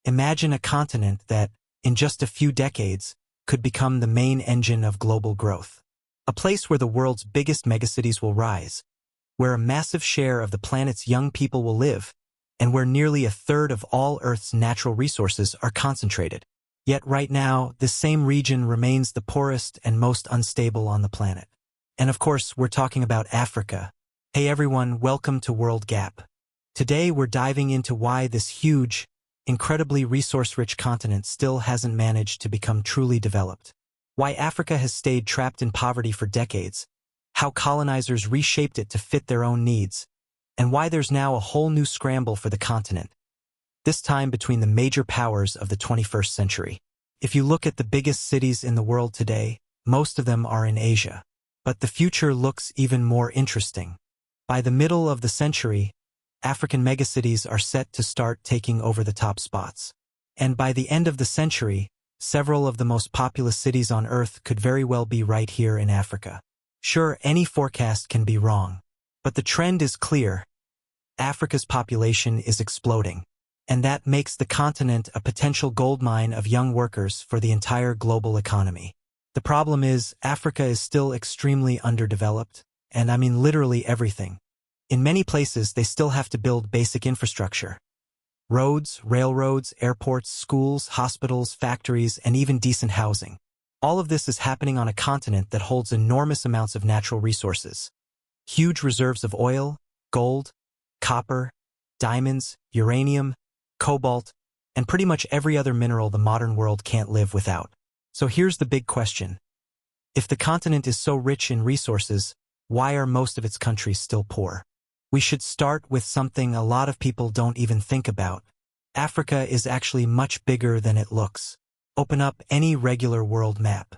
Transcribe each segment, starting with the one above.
Imagine a continent that, in just a few decades, could become the main engine of global growth. A place where the world's biggest megacities will rise, where a massive share of the planet's young people will live, and where nearly a third of all Earth's natural resources are concentrated. Yet right now, this same region remains the poorest and most unstable on the planet. And of course, we're talking about Africa. Hey everyone, welcome to World Gap. Today we're diving into why this huge, incredibly resource-rich continent still hasn't managed to become truly developed. Why Africa has stayed trapped in poverty for decades, how colonizers reshaped it to fit their own needs, and why there's now a whole new scramble for the continent, this time between the major powers of the 21st century. If you look at the biggest cities in the world today, most of them are in Asia. But the future looks even more interesting. By the middle of the century, African megacities are set to start taking over the top spots. And by the end of the century, several of the most populous cities on Earth could very well be right here in Africa. Sure, any forecast can be wrong, but the trend is clear. Africa's population is exploding, and that makes the continent a potential goldmine of young workers for the entire global economy. The problem is, Africa is still extremely underdeveloped, and I mean literally everything. In many places, they still have to build basic infrastructure. Roads, railroads, airports, schools, hospitals, factories, and even decent housing. All of this is happening on a continent that holds enormous amounts of natural resources. Huge reserves of oil, gold, copper, diamonds, uranium, cobalt, and pretty much every other mineral the modern world can't live without. So here's the big question. If the continent is so rich in resources, why are most of its countries still poor? We should start with something a lot of people don't even think about. Africa is actually much bigger than it looks. Open up any regular world map.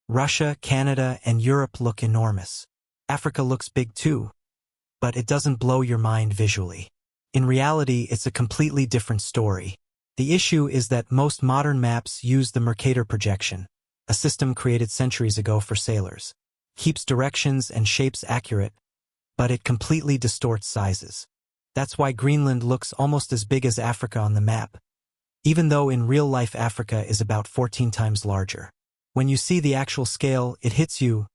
Russia, Canada, and Europe look enormous. Africa looks big too, but it doesn't blow your mind visually. In reality, it's a completely different story. The issue is that most modern maps use the Mercator projection, a system created centuries ago for sailors. Keeps directions and shapes accurate, but it completely distorts sizes. That's why Greenland looks almost as big as Africa on the map, even though in real life Africa is about 14 times larger. When you see the actual scale, it hits you.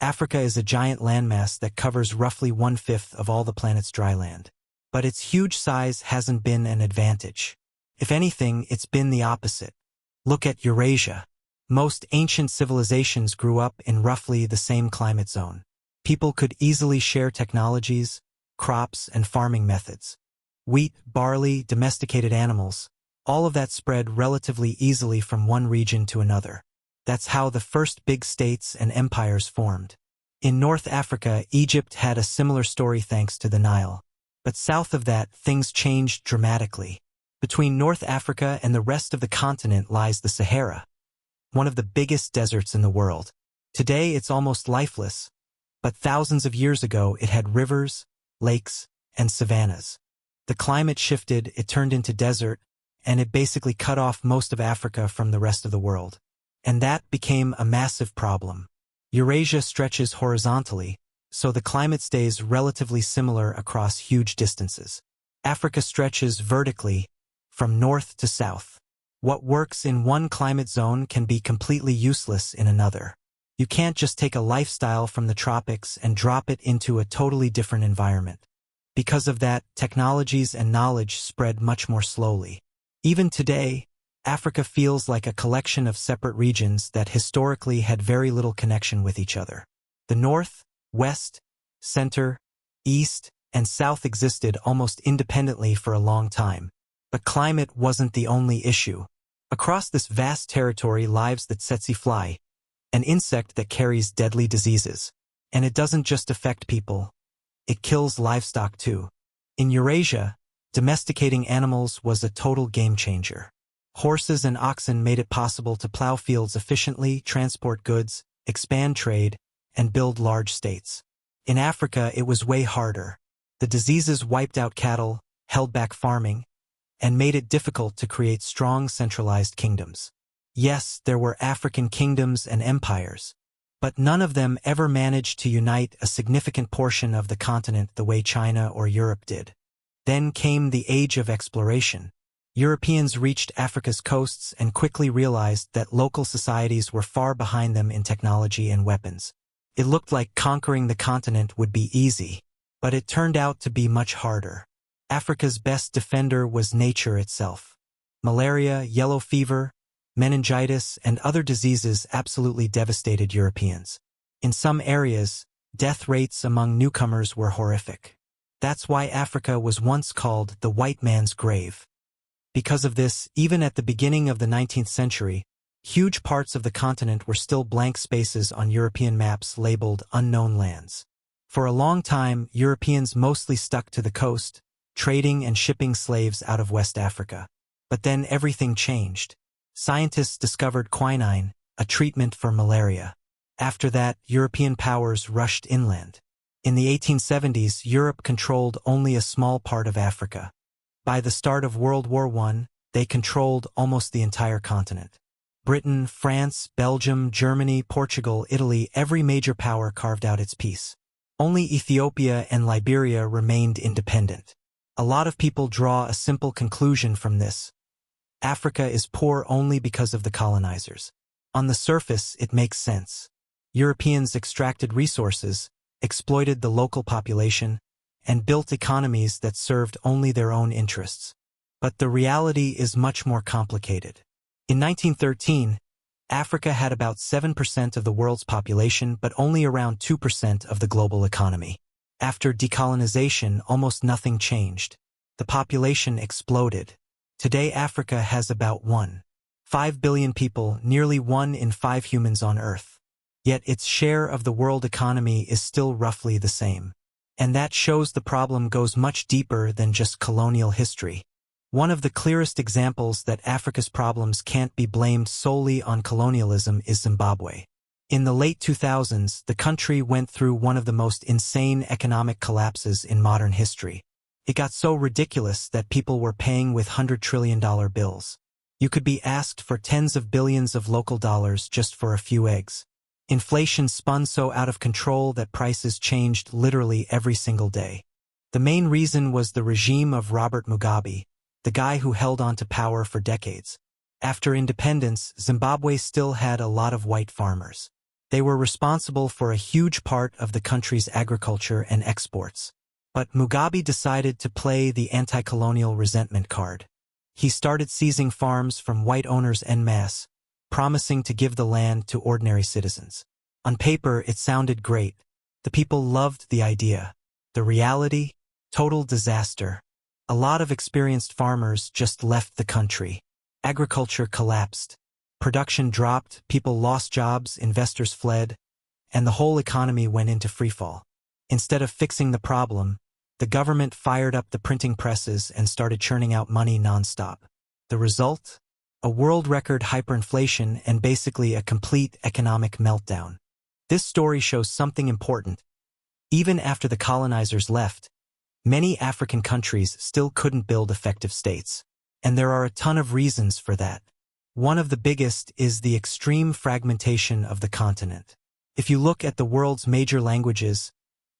Africa is a giant landmass that covers roughly 1/5 of all the planet's dry land. But its huge size hasn't been an advantage. If anything, it's been the opposite. Look at Eurasia. Most ancient civilizations grew up in roughly the same climate zone. People could easily share technologies, crops, and farming methods. Wheat, barley, domesticated animals, all of that spread relatively easily from one region to another. That's how the first big states and empires formed. In North Africa, Egypt had a similar story thanks to the Nile. But south of that, things changed dramatically. Between North Africa and the rest of the continent lies the Sahara, one of the biggest deserts in the world. Today it's almost lifeless, but thousands of years ago it had rivers, lakes, and savannas. The climate shifted, it turned into desert, and it basically cut off most of Africa from the rest of the world. And that became a massive problem. Eurasia stretches horizontally, so the climate stays relatively similar across huge distances. Africa stretches vertically, from north to south. What works in one climate zone can be completely useless in another. You can't just take a lifestyle from the tropics and drop it into a totally different environment. Because of that, technologies and knowledge spread much more slowly. Even today, Africa feels like a collection of separate regions that historically had very little connection with each other. The north, west, center, east, and south existed almost independently for a long time. But climate wasn't the only issue. Across this vast territory lives the tsetse fly, an insect that carries deadly diseases. And it doesn't just affect people, it kills livestock too. In Eurasia, domesticating animals was a total game changer. Horses and oxen made it possible to plow fields efficiently, transport goods, expand trade, and build large states. In Africa, it was way harder. The diseases wiped out cattle, held back farming, and made it difficult to create strong centralized kingdoms. Yes, there were African kingdoms and empires, but none of them ever managed to unite a significant portion of the continent the way China or Europe did. Then came the age of exploration. Europeans reached Africa's coasts and quickly realized that local societies were far behind them in technology and weapons. It looked like conquering the continent would be easy, but it turned out to be much harder. Africa's best defender was nature itself. Malaria, yellow fever, meningitis, and other diseases absolutely devastated Europeans. In some areas, death rates among newcomers were horrific. That's why Africa was once called the white man's grave. Because of this, even at the beginning of the 19th century, huge parts of the continent were still blank spaces on European maps labeled unknown lands. For a long time, Europeans mostly stuck to the coast, trading and shipping slaves out of West Africa. But then everything changed. Scientists discovered quinine, a treatment for malaria. After that, European powers rushed inland. In the 1870s, Europe controlled only a small part of Africa. By the start of World War I, they controlled almost the entire continent. Britain, France, Belgium, Germany, Portugal, Italy, every major power carved out its piece. Only Ethiopia and Liberia remained independent. A lot of people draw a simple conclusion from this. Africa is poor only because of the colonizers. On the surface, it makes sense. Europeans extracted resources, exploited the local population, and built economies that served only their own interests. But the reality is much more complicated. In 1913, Africa had about 7% of the world's population but only around 2% of the global economy. After decolonization, almost nothing changed. The population exploded. Today Africa has about 1.5 billion people, nearly 1 in 5 humans on Earth. Yet its share of the world economy is still roughly the same. And that shows the problem goes much deeper than just colonial history. One of the clearest examples that Africa's problems can't be blamed solely on colonialism is Zimbabwe. In the late 2000s, the country went through one of the most insane economic collapses in modern history. It got so ridiculous that people were paying with $100 trillion bills. You could be asked for tens of billions of local dollars just for a few eggs. Inflation spun so out of control that prices changed literally every single day. The main reason was the regime of Robert Mugabe, the guy who held on to power for decades. After independence, Zimbabwe still had a lot of white farmers. They were responsible for a huge part of the country's agriculture and exports. But Mugabe decided to play the anti-colonial resentment card. He started seizing farms from white owners en masse, promising to give the land to ordinary citizens. On paper, it sounded great. The people loved the idea. The reality? Total disaster. A lot of experienced farmers just left the country. Agriculture collapsed. Production dropped, people lost jobs, investors fled, and the whole economy went into freefall. Instead of fixing the problem, the government fired up the printing presses and started churning out money nonstop. The result? A world record hyperinflation and basically a complete economic meltdown. This story shows something important. Even after the colonizers left, many African countries still couldn't build effective states. And there are a ton of reasons for that. One of the biggest is the extreme fragmentation of the continent. If you look at the world's major languages,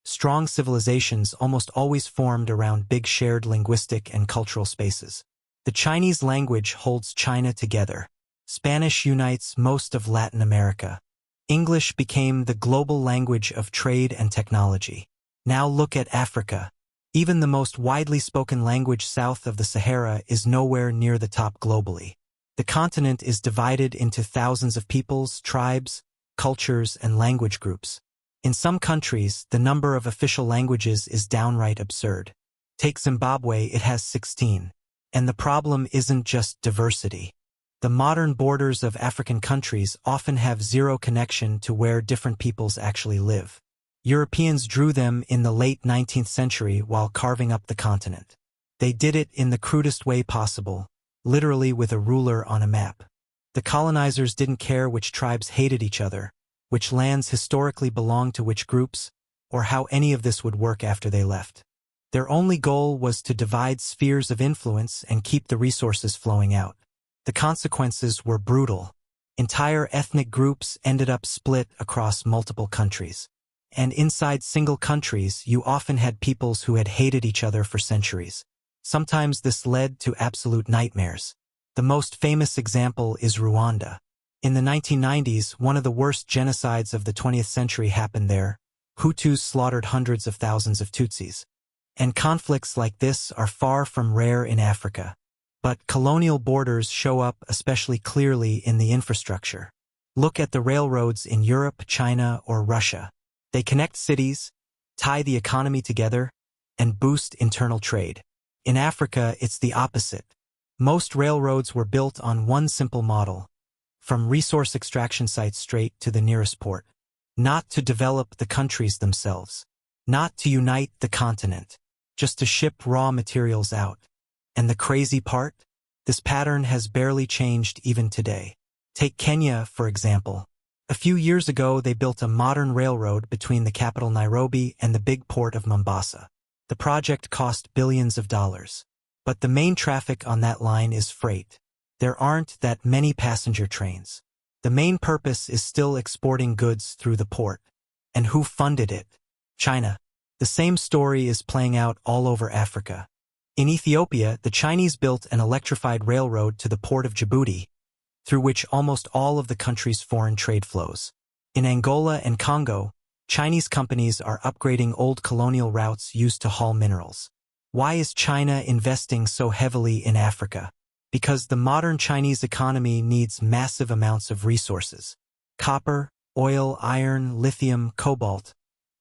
strong civilizations almost always formed around big shared linguistic and cultural spaces. The Chinese language holds China together. Spanish unites most of Latin America. English became the global language of trade and technology. Now look at Africa. Even the most widely spoken language south of the Sahara is nowhere near the top globally. The continent is divided into thousands of peoples, tribes, cultures, and language groups. In some countries, the number of official languages is downright absurd. Take Zimbabwe, it has 16. And the problem isn't just diversity. The modern borders of African countries often have zero connection to where different peoples actually live. Europeans drew them in the late 19th century while carving up the continent. They did it in the crudest way possible, literally with a ruler on a map. The colonizers didn't care which tribes hated each other, which lands historically belonged to which groups, or how any of this would work after they left. Their only goal was to divide spheres of influence and keep the resources flowing out. The consequences were brutal. Entire ethnic groups ended up split across multiple countries. And inside single countries, you often had peoples who had hated each other for centuries. Sometimes this led to absolute nightmares. The most famous example is Rwanda. In the 1990s, one of the worst genocides of the 20th century happened there. Hutus slaughtered hundreds of thousands of Tutsis. And conflicts like this are far from rare in Africa. But colonial borders show up especially clearly in the infrastructure. Look at the railroads in Europe, China, or Russia. They connect cities, tie the economy together, and boost internal trade. In Africa, it's the opposite. Most railroads were built on one simple model, from resource extraction sites straight to the nearest port. Not to develop the countries themselves. Not to unite the continent. Just to ship raw materials out. And the crazy part? This pattern has barely changed even today. Take Kenya, for example. A few years ago, they built a modern railroad between the capital Nairobi and the big port of Mombasa. The project cost billions of dollars. But the main traffic on that line is freight. There aren't that many passenger trains. The main purpose is still exporting goods through the port. And who funded it? China. The same story is playing out all over Africa. In Ethiopia, the Chinese built an electrified railroad to the port of Djibouti, through which almost all of the country's foreign trade flows. In Angola and Congo, Chinese companies are upgrading old colonial routes used to haul minerals. Why is China investing so heavily in Africa? Because the modern Chinese economy needs massive amounts of resources. Copper, oil, iron, lithium, cobalt.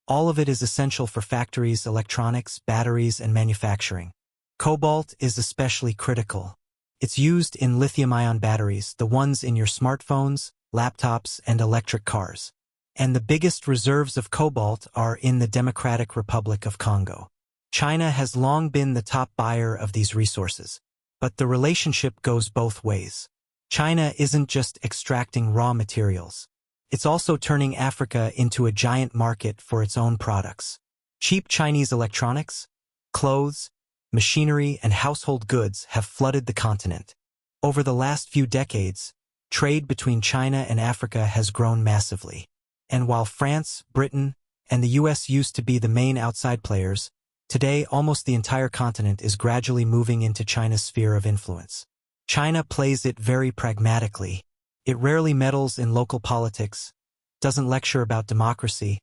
All of it is essential for factories, electronics, batteries, and manufacturing. Cobalt is especially critical. It's used in lithium-ion batteries, the ones in your smartphones, laptops, and electric cars. And the biggest reserves of cobalt are in the Democratic Republic of Congo. China has long been the top buyer of these resources. But the relationship goes both ways. China isn't just extracting raw materials. It's also turning Africa into a giant market for its own products. Cheap Chinese electronics, clothes, machinery, and household goods have flooded the continent. Over the last few decades, trade between China and Africa has grown massively. And while France, Britain, and the US used to be the main outside players, today almost the entire continent is gradually moving into China's sphere of influence. China plays it very pragmatically. It rarely meddles in local politics, doesn't lecture about democracy,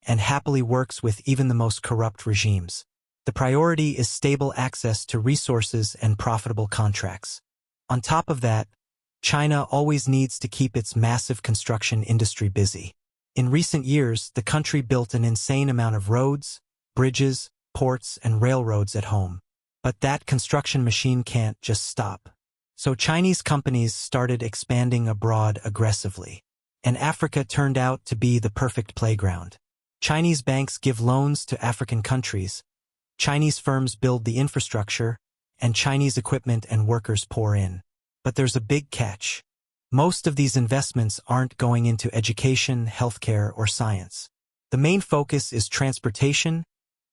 and happily works with even the most corrupt regimes. The priority is stable access to resources and profitable contracts. On top of that, China always needs to keep its massive construction industry busy. In recent years, the country built an insane amount of roads, bridges, ports, and railroads at home. But that construction machine can't just stop. So Chinese companies started expanding abroad aggressively. And Africa turned out to be the perfect playground. Chinese banks give loans to African countries, Chinese firms build the infrastructure, and Chinese equipment and workers pour in. But there's a big catch. Most of these investments aren't going into education, healthcare, or science. The main focus is transportation,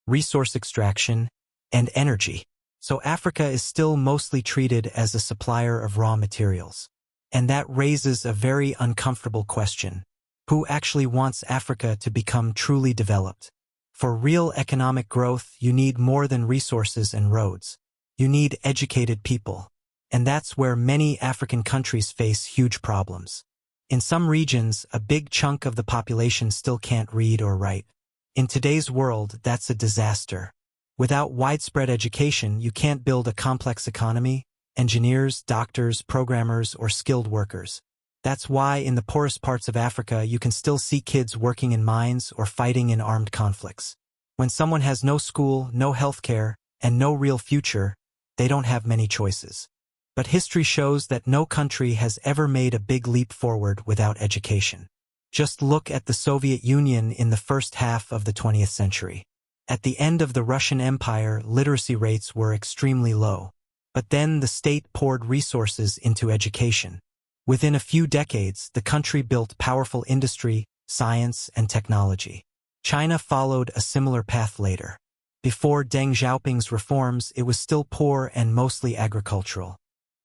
resource extraction, and energy. So Africa is still mostly treated as a supplier of raw materials. And that raises a very uncomfortable question. Who actually wants Africa to become truly developed? For real economic growth, you need more than resources and roads. You need educated people. And that's where many African countries face huge problems. In some regions, a big chunk of the population still can't read or write. In today's world, that's a disaster. Without widespread education, you can't build a complex economy, engineers, doctors, programmers, or skilled workers. That's why in the poorest parts of Africa you can still see kids working in mines or fighting in armed conflicts. When someone has no school, no healthcare, and no real future, they don't have many choices. But history shows that no country has ever made a big leap forward without education. Just look at the Soviet Union in the first half of the 20th century. At the end of the Russian Empire, literacy rates were extremely low. But then the state poured resources into education. Within a few decades, the country built powerful industry, science, and technology. China followed a similar path later. Before Deng Xiaoping's reforms, it was still poor and mostly agricultural.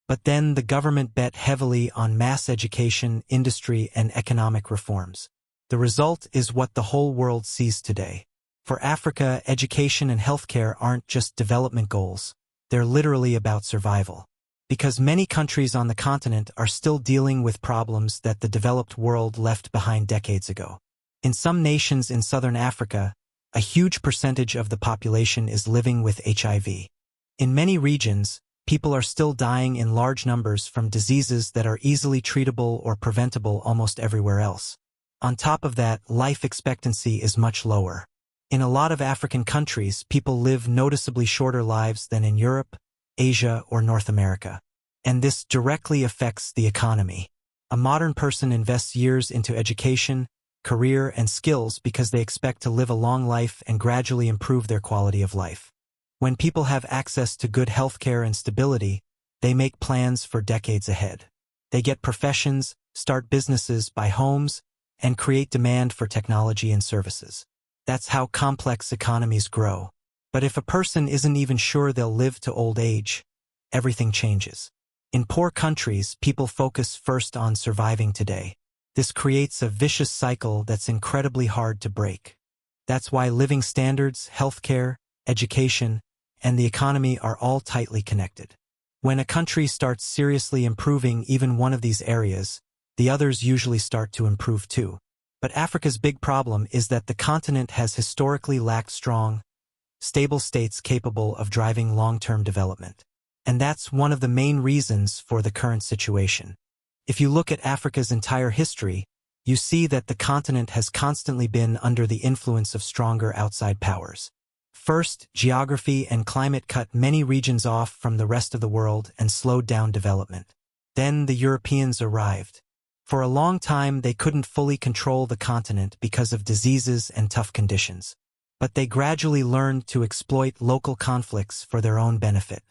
But then the government bet heavily on mass education, industry, and economic reforms. The result is what the whole world sees today. For Africa, education and healthcare aren't just development goals. they're literally about survival. Because many countries on the continent are still dealing with problems that the developed world left behind decades ago. In some nations in southern Africa, a huge percentage of the population is living with HIV. In many regions, people are still dying in large numbers from diseases that are easily treatable or preventable almost everywhere else. On top of that, life expectancy is much lower. In a lot of African countries, people live noticeably shorter lives than in Europe, Asia, or North America. And this directly affects the economy. A modern person invests years into education, career, and skills because they expect to live a long life and gradually improve their quality of life. When people have access to good healthcare and stability, they make plans for decades ahead. They get professions, start businesses, buy homes, and create demand for technology and services. That's how complex economies grow. But if a person isn't even sure they'll live to old age, everything changes. In poor countries, people focus first on surviving today. This creates a vicious cycle that's incredibly hard to break. That's why living standards, healthcare, education, and the economy are all tightly connected. When a country starts seriously improving even one of these areas, the others usually start to improve too. But Africa's big problem is that the continent has historically lacked strong, stable states capable of driving long-term development. And that's one of the main reasons for the current situation. If you look at Africa's entire history, you see that the continent has constantly been under the influence of stronger outside powers. First, geography and climate cut many regions off from the rest of the world and slowed down development. Then the Europeans arrived. For a long time, they couldn't fully control the continent because of diseases and tough conditions. But they gradually learned to exploit local conflicts for their own benefit.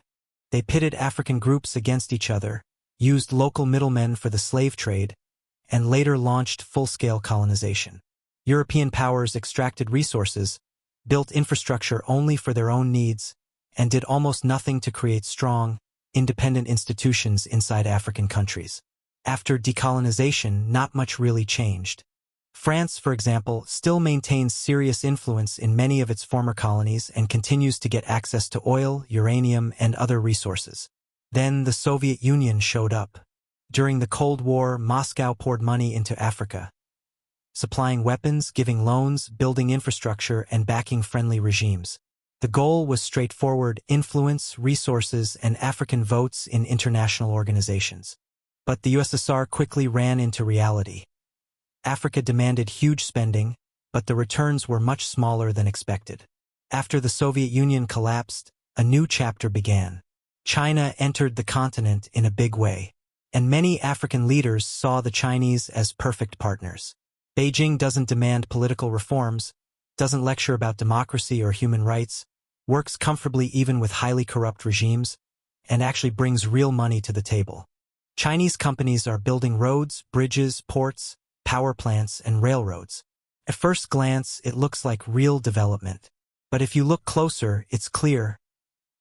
They pitted African groups against each other, used local middlemen for the slave trade, and later launched full-scale colonization. European powers extracted resources, built infrastructure only for their own needs, and did almost nothing to create strong, independent institutions inside African countries. After decolonization, not much really changed. France, for example, still maintains serious influence in many of its former colonies and continues to get access to oil, uranium, and other resources. Then the Soviet Union showed up. During the Cold War, Moscow poured money into Africa, supplying weapons, giving loans, building infrastructure, and backing friendly regimes. The goal was straightforward: influence, resources, and African votes in international organizations. But the USSR quickly ran into reality. Africa demanded huge spending, but the returns were much smaller than expected. After the Soviet Union collapsed, a new chapter began. China entered the continent in a big way, and many African leaders saw the Chinese as perfect partners. Beijing doesn't demand political reforms, doesn't lecture about democracy or human rights, works comfortably even with highly corrupt regimes, and actually brings real money to the table. Chinese companies are building roads, bridges, ports, power plants, and railroads. At first glance, it looks like real development. But if you look closer, it's clear.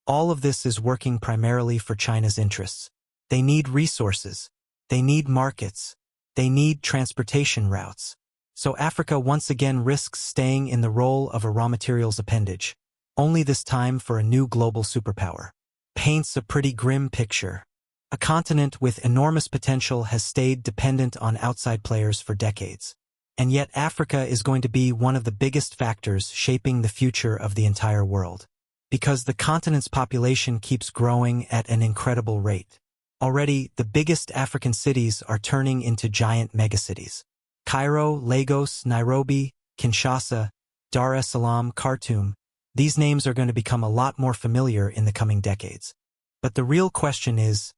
All of this is working primarily for China's interests. They need resources. They need markets. They need transportation routes. So Africa once again risks staying in the role of a raw materials appendage, only this time for a new global superpower. Paints a pretty grim picture. A continent with enormous potential has stayed dependent on outside players for decades. And yet Africa is going to be one of the biggest factors shaping the future of the entire world. Because the continent's population keeps growing at an incredible rate. Already, the biggest African cities are turning into giant megacities. Cairo, Lagos, Nairobi, Kinshasa, Dar es Salaam, Khartoum. These names are going to become a lot more familiar in the coming decades. But the real question is,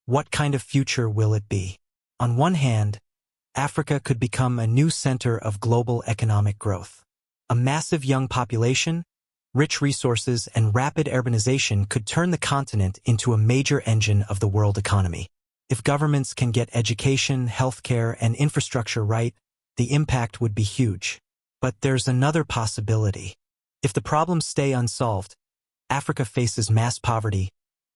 what kind of future will it be? On one hand, Africa could become a new center of global economic growth. A massive young population, rich resources, and rapid urbanization could turn the continent into a major engine of the world economy. If governments can get education, healthcare, and infrastructure right, the impact would be huge. But there's another possibility. If the problems stay unsolved, Africa faces mass poverty,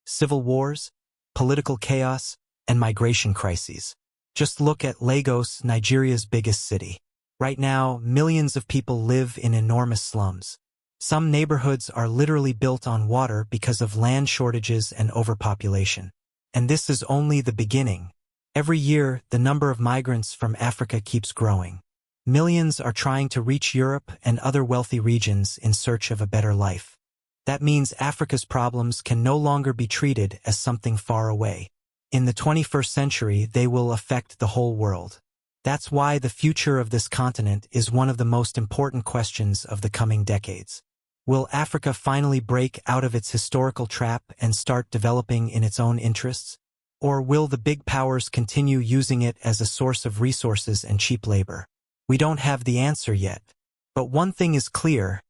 civil wars, political chaos, and migration crises. Just look at Lagos, Nigeria's biggest city. Right now, millions of people live in enormous slums. Some neighborhoods are literally built on water because of land shortages and overpopulation. And this is only the beginning. Every year, the number of migrants from Africa keeps growing. Millions are trying to reach Europe and other wealthy regions in search of a better life. That means Africa's problems can no longer be treated as something far away. In the 21st century, they will affect the whole world. That's why the future of this continent is one of the most important questions of the coming decades. Will Africa finally break out of its historical trap and start developing in its own interests? Or will the big powers continue using it as a source of resources and cheap labor? We don't have the answer yet. But one thing is clear: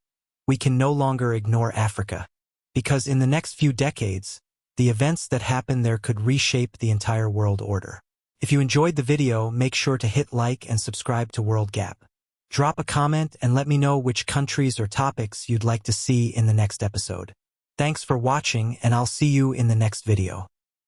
we can no longer ignore Africa. Because in the next few decades, the events that happen there could reshape the entire world order. If you enjoyed the video, make sure to hit like and subscribe to World Gap. Drop a comment and let me know which countries or topics you'd like to see in the next episode. Thanks for watching, and I'll see you in the next video.